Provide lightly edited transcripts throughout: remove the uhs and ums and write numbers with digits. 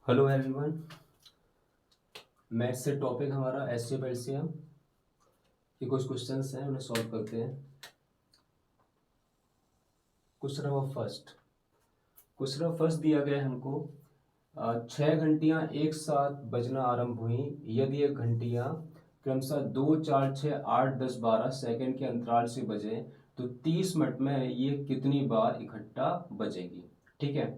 Hello everyone. Maths से topic हमारा HCF LCM के कुछ क्वेश्चंस हैं, उन्हें सॉल्व करते हैं। क्वेश्चन नंबर फर्स्ट दिया गया है हमको। 6 घंटियां एक साथ बजना आरंभ हुई यदि ये घंटियां क्रमशः 2, 4, 6, 8, 10, 12 सेकंड के अंतराल से बजे तो 30 मिनट में ये कितनी बार इकट्ठा बजेगी। ठीक है,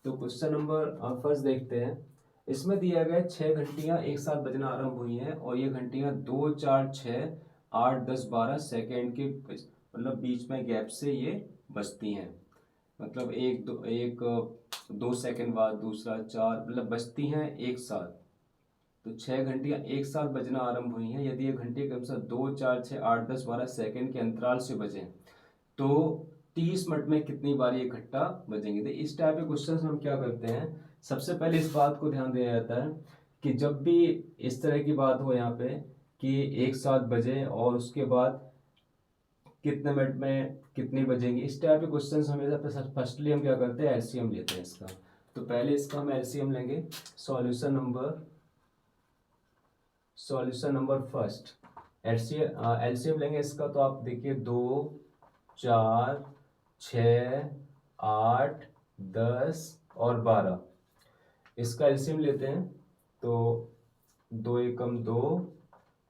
तो क्वेश्चन नंबर फर्स्ट देखते हैं। इसमें दिया गया 6 घंटियां एक साथ बजना आरंभ हुई हैं और ये घंटियां 2, 4, 6, 8, 10, 12 सेकेंड के मतलब बीच में गैप से ये बजती हैं। मतलब एक 2 सेकंड बाद दूसरा, चार, मतलब बजती हैं एक साथ। तो 6 घंटियां एक साथ बजना आरंभ हुई हैं यदि ये घंटे क्रमशः 2, 4, 6, 8, 10, 12 सेकेंड के अंतराल से बजें तो 30 मिनट में कितनी बार ये इकट्ठा बजेंगे। तो इस टाइप के क्वेश्चन हम क्या करते हैं, सबसे पहले इस बात को ध्यान दिया जाता है कि जब भी इस तरह की बात हो यहाँ पे कि एक साथ बजे और उसके बाद कितने मिनट में कितनी बजेंगी, इस टाइप के क्वेश्चंस हमेशा फर्स्टली हम क्या करते हैं, एलसीएम लेते हैं इसका। तो पहले इसका हम एलसीएम लेंगे। सॉल्यूशन नंबर फर्स्ट एलसीएम लेंगे इसका। तो आप देखिए 2, 4, 6, 8, 10 और 12, इसका एलसीएम लेते हैं। तो 2 एकम 2,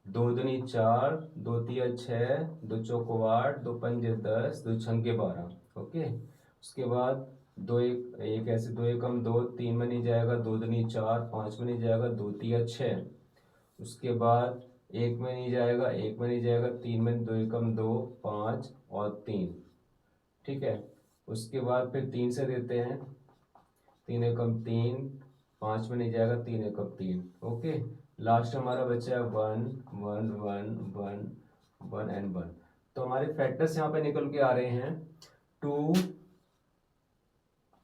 2 दूनी 4, 2 तिया 6, 2 चौको 8, 2 पंजे 10, 2 छंगे 12। ओके, उसके बाद दो एक ऐसे 2 एकम 2, 3 में नहीं जाएगा, 2 दूनी 4, 5 में नहीं जाएगा, 2 तिया 6। उसके बाद एक में नहीं जाएगा, एक में नहीं जाएगा, 3 में 2 एकम 2, 5 और 3। ठीक है, उसके बाद फिर 3 से देते हैं, 3 एकम 3, 5 में नहीं जाएगा, 3 एकम 3। ओके, लास्ट हमारा बचा है 1, 1, 1, 1, 1 एंड 1। तो हमारे फैक्टर्स यहाँ पे निकल के आ रहे हैं 2,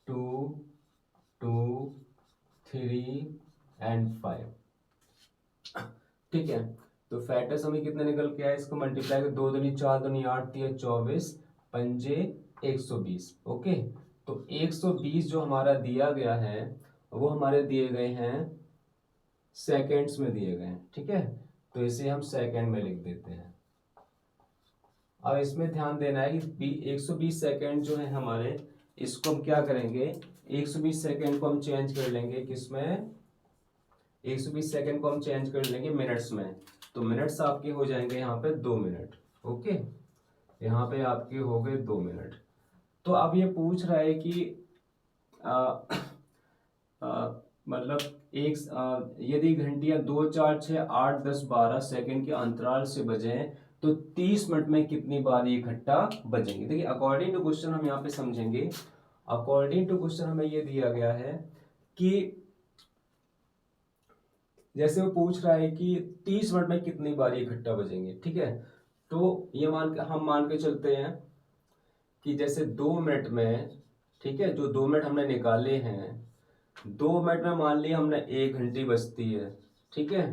2, 2, 3 एंड 5। ठीक है, तो फैक्टर्स हमें कितने निकल के आए, इसको मल्टीप्लाई कर 2 दूनी 4, दूनी 8, 3 24, पंजे 120। ओके, तो 120 जो हमारा दिया गया है वो हमारे दिए गए हैं सेकेंड्स में दिए गए हैं। ठीक है, तो इसे हम सेकेंड में लिख देते हैं। अब इसमें ध्यान देना है कि 120 सेकेंड जो है हमारे, इसको हम क्या करेंगे, 120 सेकेंड को हम चेंज कर लेंगे किसमें, 120 सेकेंड को हम चेंज कर लेंगे मिनट्स में। तो मिनट्स आपके हो जाएंगे यहाँ पे 2 मिनट। ओके, यहाँ पे आपके हो गए 2 मिनट। तो अब ये पूछ रहा है कि मतलब यदि घंटियां 2, 4, 6, 8, 10, 12 सेकेंड के अंतराल से बजें तो 30 मिनट में कितनी बार ये इकट्ठा बजेंगे। देखिए अकॉर्डिंग टू क्वेश्चन हम यहाँ पे समझेंगे। अकॉर्डिंग टू क्वेश्चन हमें ये दिया गया है कि जैसे वो पूछ रहा है कि 30 मिनट में कितनी बार ये इकट्ठा बजेंगे। ठीक है, तो ये हम मान के चलते हैं कि जैसे 2 मिनट में, ठीक है, जो 2 मिनट हमने निकाले हैं, 2 मिनट में मान लिया हमने 1 घंटी बजती है। ठीक है,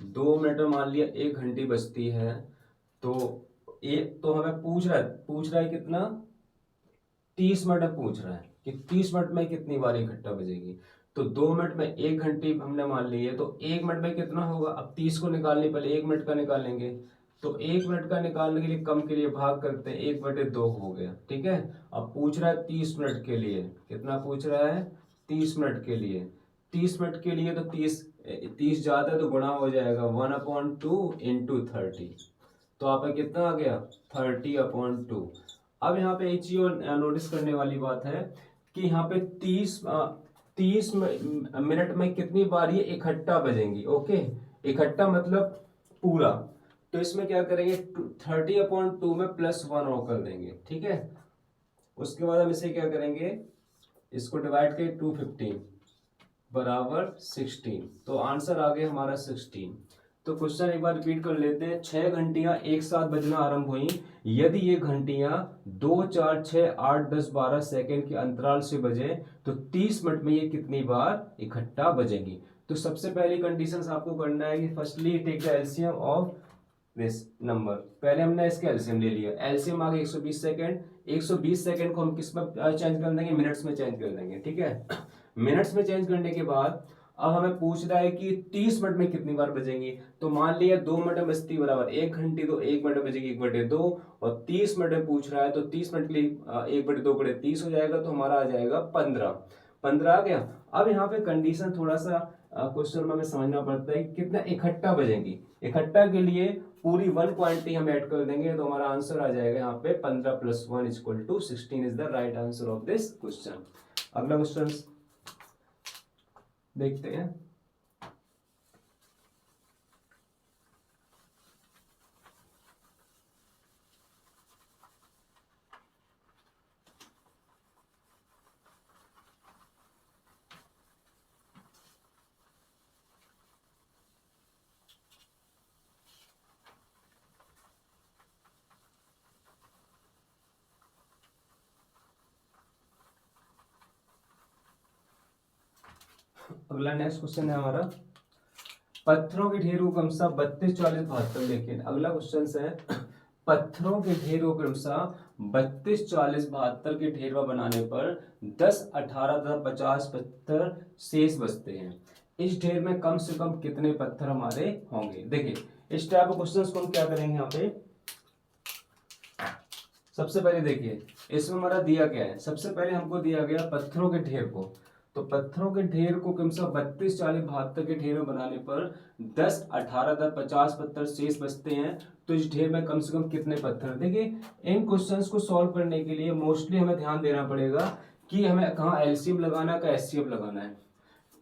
2 मिनट में मान लिया 1 घंटी बजती है। तो हमें पूछ रहा है कितना, 30 मिनट में पूछ रहा है कि 30 मिनट में कितनी बार इकट्ठा बजेगी। तो 2 मिनट में 1 घंटी हमने मान ली है, तो 1 मिनट में कितना होगा। अब 30 को निकालने पहले 1 मिनट का निकालेंगे। तो 1 मिनट का निकालने के लिए कम के लिए भाग करते हैं, 1/2 हो गया। ठीक है, अब पूछ रहा है 30 मिनट के लिए, कितना पूछ रहा है, 30 मिनट के लिए। 30 मिनट के लिए तो 30 ज्यादा है तो गुणा हो जाएगा, 1/2 इंटू 30। तो आप कितना आ गया, 30/2। अब यहाँ पे एक चीज और नोटिस करने वाली बात है कि यहाँ पे 30 मिनट में कितनी बार ये इकट्ठा बजेंगी। ओके, इकट्ठा मतलब पूरा। तो इसमें क्या करेंगे, 30/2 में +1 और कर देंगे। ठीक है, उसके बाद हम इसे क्या करेंगे, इसको डिवाइड करें 250 बराबर 16। तो आंसर आ गया हमारा 16। तो क्वेश्चन एक बार रिपीट कर लेते हैं। 6 घंटियां एक साथ बजना आरंभ हुई यदि ये घंटियां 2, 4, 6, 8, 10, 12 सेकेंड के अंतराल से बजे तो 30 मिनट में ये कितनी बार इकट्ठा बजेंगी। तो सबसे पहली कंडीशन आपको करना है कि firstly take the LCM of this number. पहले हमने इसका एलसीएम ले लिया, एलसीएम आ गया 120 सेकेंड। 120 सेकेंड को हम किस में चेंज कर देंगे, मिनट्स में चेंज कर देंगे। ठीक है, मिनट्स में चेंज करने के बाद अब हमें पूछ रहा है कि 30 मिनट में कितनी बार बजेंगी। तो मान लिया 2 मिनट में बजती बराबर 1 घंटी, तो 1 मिनट में बजेगी 1/2, और 30 मिनट में पूछ रहा है तो 30 मिनट के लिए 1/2 × 30 हो जाएगा, तो हमारा आ जाएगा 15 आ गया। अब यहाँ पे कंडीशन थोड़ा सा क्वेश्चन में हमें समझना पड़ता है कि कितना इकट्ठा बजेंगी। इकट्ठा के लिए पूरी 1 क्वांटिटी हम ऐड कर देंगे, तो हमारा आंसर आ जाएगा यहाँ पे 15 + 1 = 16 is the right answer of this question. अगला क्वेश्चन देखते हैं। अगला नेक्स्ट क्वेश्चन है हमारा, पत्थरों के ढेर को क्रमशः 32, 40, 72। देखिए अगला क्वेश्चन है, पत्थरों के ढेर को क्रमशः 32, 40, 72 के ढेर बनाने पर 10, 18 तथा 50 पत्थर शेष बचते हैं। इस ढेर में कम से कम कितने पत्थर हमारे होंगे। देखिए इस टाइप ऑफ क्वेश्चंस को हम क्या करेंगे यहाँ पे, सबसे पहले देखिए इसमें हमारा दिया क्या है। सबसे पहले हमको दिया गया पत्थरों के ढेर को, तो पत्थरों के ढेर को क्रमशः 32, 40, 72 के ढेर में बनाने पर 10, 18 तथा 50 पत्थर शेष बचते हैं। तो इस ढेर में कम से कम कितने पत्थर। देखिए इन क्वेश्चंस को सॉल्व करने के लिए मोस्टली हमें ध्यान देना पड़ेगा कि हमें कहाँ एलसीएम लगाना है, कहाँ एचसीएफ लगाना है।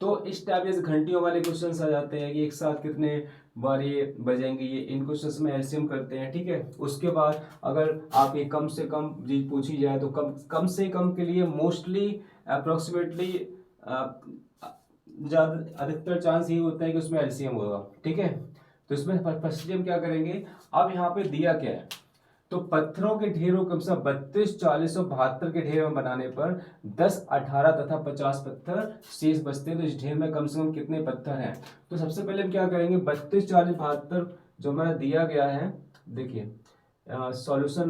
तो इस टाइप जैसे घंटियों वाले क्वेश्चंस आ जाते हैं कि एक साथ कितने बार ये बजेंगे, ये इन क्वेश्चंस में एलसीएम करते हैं, ठीक है। उसके बाद अगर आप ये कम से कम चीज पूछी जाए तो कम से कम के लिए मोस्टली अप्रोक्सीमेटली ज्यादा अधिकतर चांस ये होता है कि उसमें एलसीएम होगा, ठीक है। तो इसमें फर्स्टली हम क्या करेंगे, अब यहाँ पे दिया क्या है, तो पत्थरों के ढेरों कम से 32, 40 और 72 के ढेर में बनाने पर 10, 18 तथा 50 पत्थर शेष बचते हैं। तो इस ढेर में कम से कम कितने पत्थर हैं। तो सबसे पहले हम क्या करेंगे, 32, 40, 72 जो हमारा दिया गया है, देखिए सॉल्यूशन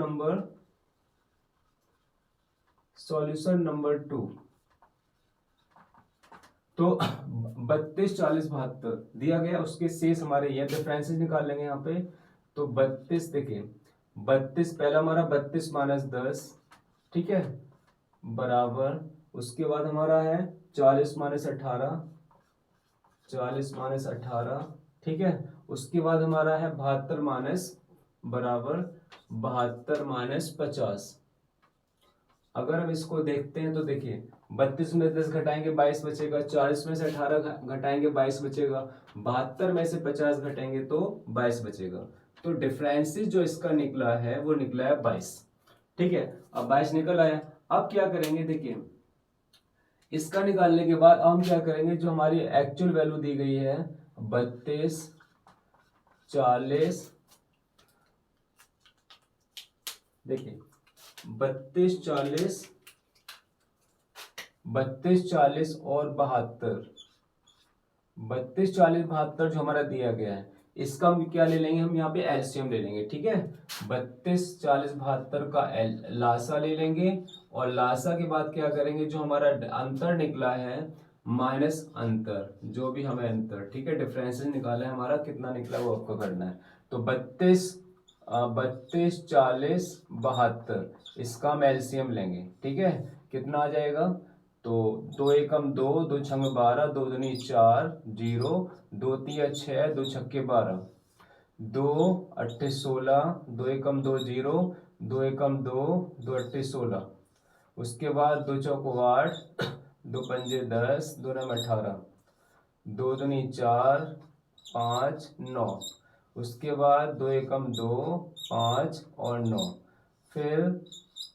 नंबर 2, तो 32, 40, 72 दिया गया, उसके शेष हमारे ये डिफरेंसेस निकाल लेंगे यहाँ पे। तो 32 देखिए 32 पहला हमारा 32 - 10, ठीक है, बराबर उसके बाद हमारा है 40 - 18, 40 - 18, ठीक है। उसके बाद हमारा है 72 माइनस बराबर 72 - 50। अगर हम इसको देखते हैं तो देखिए 32 में 10 घटाएंगे 22 बचेगा, 40 में से 18 घटाएंगे 22 बचेगा, 72 में से 50 घटाएंगे तो 22 बचेगा। तो डिफरेंसेस जो इसका निकला है वो निकला है 22, ठीक है। अब 22 निकल आया, अब क्या करेंगे, देखिए इसका निकालने के बाद हम क्या करेंगे, जो हमारी एक्चुअल वैल्यू दी गई है 32, 40, देखिए 32, 40 और 72, 32, 40, 72 जो हमारा दिया गया है, इसका हम क्या ले लेंगे, हम यहाँ पे एलसीएम ले लेंगे, ठीक है। 32, 40, 72 का लासा ले लेंगे, और लासा के बाद क्या करेंगे, जो हमारा अंतर निकला है माइनस अंतर, जो भी हमें अंतर, ठीक है, डिफरेंसेस निकाला है हमारा, कितना निकला वो आपको करना है। तो 32, 40, 72 इसका हम एलसीएम लेंगे, ठीक है। कितना आ जाएगा, तो 2 एकम 2, 2 छंग 12, 2 दूनी 4, 0, 2 तिया 6, 2 छक्के 12, 2 अट्ठे 16, 2 एकम 2 0, 2 एकम 2, 2 अट्ठे 16, उसके बाद 2 चौको 8, 2 पंजे 10, 2 नम 18, 2 दूनी 4, 5 9, उसके बाद 2 एकम 2, 5 और 9, फिर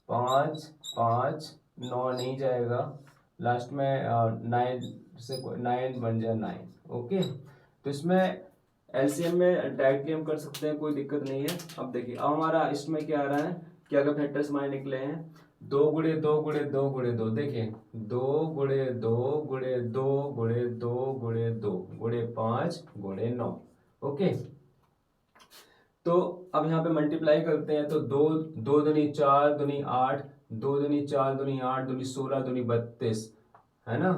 5 5 9 नहीं जाएगा, लास्ट में 9 से 9 बन जाए 9, ओके। तो इसमें एलसीएम में डायरेक्टली हम कर सकते हैं, कोई दिक्कत नहीं है। अब देखिए अब हमारा इसमें क्या आ रहा है, क्या क्या फैक्टर्स हमारे निकले हैं, 2 × 2 × 2 × 2, देखिए 2 × 2 × 2 × 2 × 2 × 5 × 9, ओके। तो अब यहाँ पे मल्टीप्लाई करते हैं, तो 2 2 दूनी 4, दूनी 8, 2 दूनी 4, दूनी 8, दूनी 16, दूनी 32, है ना,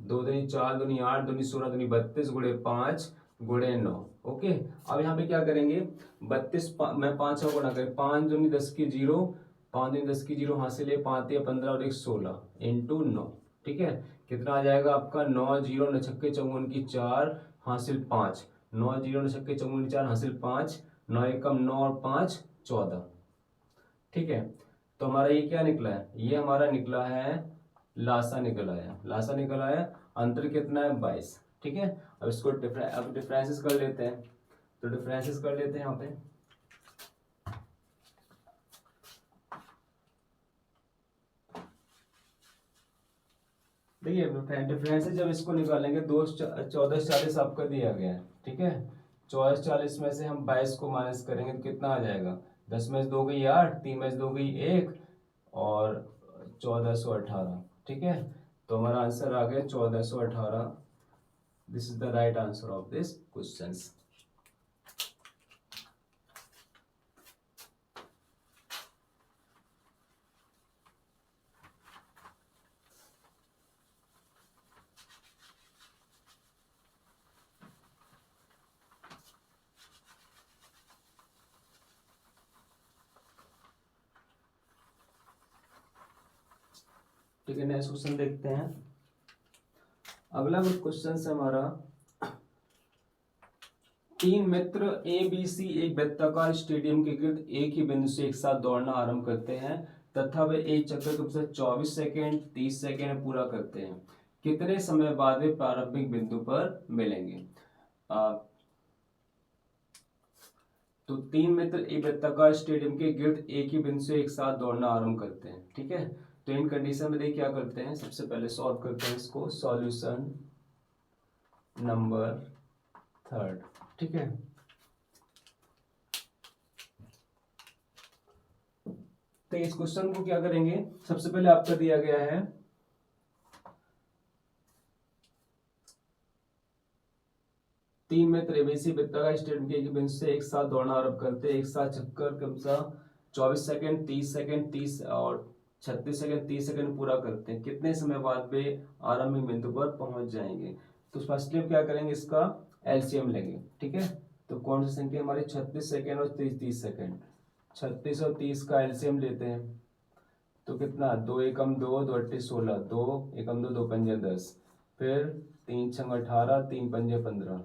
2 दूनी 4, दूनी 8, दूनी 16, दूनी 32 गुणे 5 गुणे 9। ओके, अब यहाँ पे क्या करेंगे, 32 मैं 5 का गुणा करें, 5 दूनी 10 की 0, 5 दूनी 10 की 0 हासिल है, 5 या 15 और 1 16 इंटू 9। ठीक है, कितना आ जाएगा आपका, 9 0 9 छक्के चौवन की 4 हासिल 5, 9 0 9 छक्के चौवन की 4 हासिल 5, 9 एकम 9 और 5 14। ठीक है, तो हमारा ये क्या निकला है, ये हमारा निकला है लासा निकला है, लासा निकला है। अंतर कितना है, 22। ठीक है, अब इसको अब डिफरेंसेस कर लेते हैं, तो डिफरेंसेस कर लेते हैं यहाँ पे। देखिए डिफरेंसेस जब इसको निकालेंगे, 2 14 40 आपका दिया गया है। ठीक है, 14 40 में से हम 22 को माइनस करेंगे तो कितना आ जाएगा, 10 में से 2 गई 8, 3 में से 2 गई 1 और 1418। ठीक है, तो हमारा आंसर आ गया 1418। This is the right answer of this question. ठीक है, नेक्स्ट क्वेश्चन देखते हैं। अगला क्वेश्चन है हमारा, 3 मित्र ए बी सी एक वृत्ताकार स्टेडियम के गिर्द एक ही बिंदु से एक साथ दौड़ना आरंभ करते हैं तथा वे एक चक्कर के पश्चात 24 सेकेंड 30 सेकेंड पूरा करते हैं। कितने समय बाद वे प्रारंभिक बिंदु पर मिलेंगे। तो 3 मित्र एक वृत्ताकार स्टेडियम के गिर्द एक ही बिंदु से एक साथ दौड़ना आरंभ करते हैं। ठीक है, तो इन कंडीशन में देखिए क्या करते हैं, सबसे पहले सॉल्व करते हैं इसको, सॉल्यूशन नंबर 3। ठीक है, तो इस क्वेश्चन को क्या करेंगे, सबसे पहले आपका दिया गया है 3 मित्र एबीसी वृत्ताकार स्टेडियम के एक बिंदु से एक साथ दौड़ना आरंभ करते हैं, एक साथ चक्कर क्रमशः 24 सेकंड 30 सेकंड 30 और 36 सेकंड 30 सेकंड पूरा करते हैं। कितने समय बाद वे आरंभिक बिंदु पर पहुंच जाएंगे। तो फर्स्टली क्या करेंगे, इसका एलसीएम लेंगे। ठीक है, तो कौन सी संख्या हमारी 36 सेकंड और 30 सेकंड, 36 और 30 का एलसीएम लेते हैं तो कितना, 2 एकम 2 2 अट्ठी 16, 2 एकम 2 2 पंजे 10, फिर 3 छंग 18, 3 पंजे 15,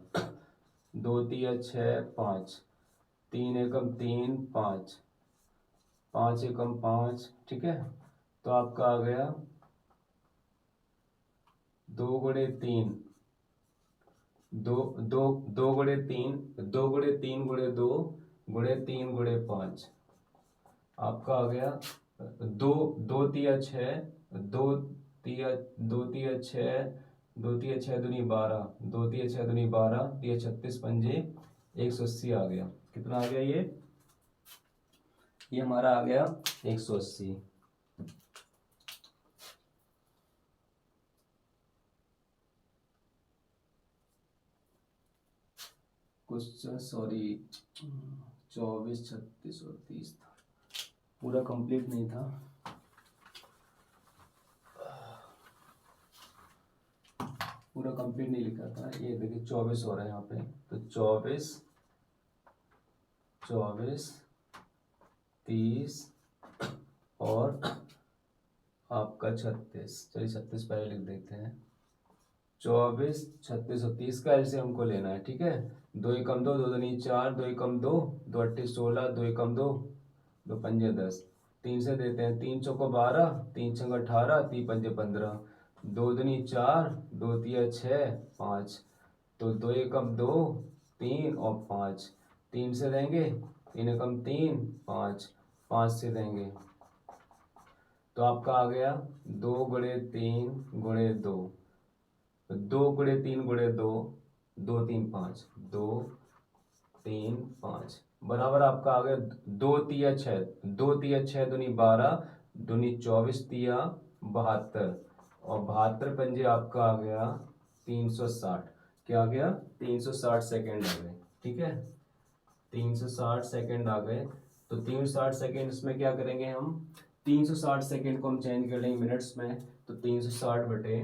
2 तिया 6 5, 3 एकम 3 5, 5 एकम 5। ठीक है, तो आपका आ गया 2 गुणे 3 2 2 2 गुणे 3 2 गुणे 3 गुणे 2 गुणे 3 गुणे 5, आपका आ गया 2 2 तिया 6, 2 तिया 2 तिया 6, 2 तिया 6 दूनी 12, 2 तिया 6 दूनी 12, तिया 36 पंजे 180 आ गया। कितना आ गया, ये हमारा आ गया 180। क्वेश्चन सॉरी 24 36 और 30 था, पूरा कंप्लीट नहीं था। पूरा कंप्लीट नहीं लिखा था, ये देखिए 24 हो रहा है यहाँ पे, तो 24 24 30 और आपका 36। चलिए 36 पहले लिख देते हैं, 24 36 और 30 का एलसीएम हमको लेना है। ठीक है, 2 एकम 2 2 दूनी 4, 2 एकम 2 2 अट्ठी 16, 2 एकम 2 2 पंजे 10, 3 से देते हैं, 3 चौको 12, 3 छंग 18, 3 पंजे 15, 2 दूनी 4, 2 तिया 6 5, तो 2 एकम 2 3 और 5, 3 से देंगे, 3 एकम 3 5, 5 से देंगे, तो आपका आ गया 2 गुणे 3 गुणे 2, 2 गुणे 3 गुणे 2 2 3 5, 2 3 5 बराबर आपका आ गया 2 तिया 6, 2 तिया 6 दूनी 12, दूनी 24 तिया 72 और 72 पंजे आपका आ गया 360। क्या आ गया, 360 सेकेंड आ गए। ठीक है, 360 सेकेंड आ गए, तो 360 सेकेंड इसमें क्या करेंगे हम, 360 सेकेंड को हम चेंज कर लेंगे मिनट्स में, तो 360 बटे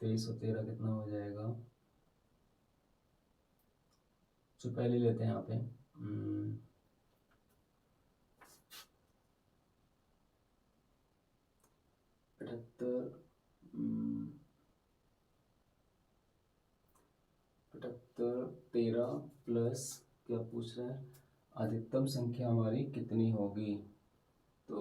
23 और 13 कितना हो जाएगा, जो पहले लेते हैं यहाँ पे 78 13 प्लस क्या पूछ रहे हैं, अधिकतम संख्या हमारी कितनी होगी, तो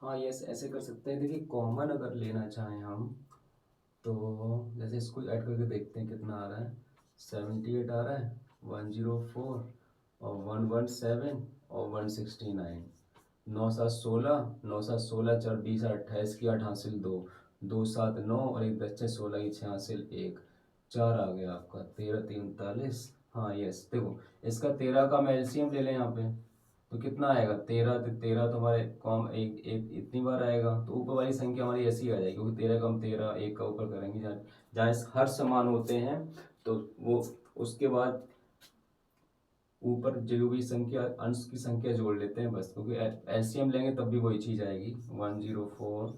हाँ यस ऐसे कर सकते हैं। देखिए कॉमन अगर लेना चाहें हम तो जैसे इसको ऐड करके देखते हैं कितना आ रहा है, 78 आ रहा है, 104 और 117 और 169, 9 7 16, 9 7 16 4 20 28 की 8 हासिल 2, 2 7 9 और एक बच्चे 16 की 6 हासिल 1, 4 आ गया आपका, 13 3 39। हाँ यस देखो इसका 13 का हम एलसीएम ले लें यहाँ पे, तो कितना आएगा, 13 तो 13 तो हमारे कॉम एक एक इतनी बार आएगा, तो ऊपर वाली संख्या हमारी ऐसी आ जाएगी, क्योंकि 13 का हम 13 एक का ऊपर करेंगे, जहाँ जहाँ हर समान होते हैं तो वो उसके बाद ऊपर जो भी संख्या अंश की संख्या जोड़ लेते हैं बस, क्योंकि एलसीएम लेंगे तब भी वही चीज़ आएगी, 104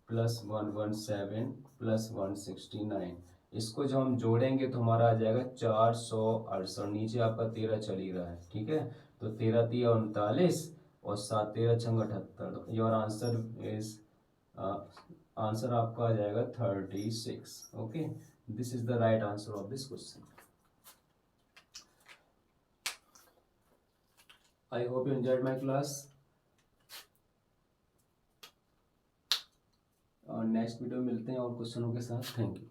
प्लस 117 प्लस 169, इसको जब हम जोड़ेंगे तो हमारा आ जाएगा 468, नीचे आपका 13 चल ही रहा है, ठीक है, तो 13 3 39 और 7 13 6 78, योर आंसर इज आंसर आपका आ जाएगा 36। Okay, this is the right answer of this question. I hope you enjoyed my class. और नेक्स्ट वीडियो में मिलते हैं और क्वेश्चनों के साथ। Thank you.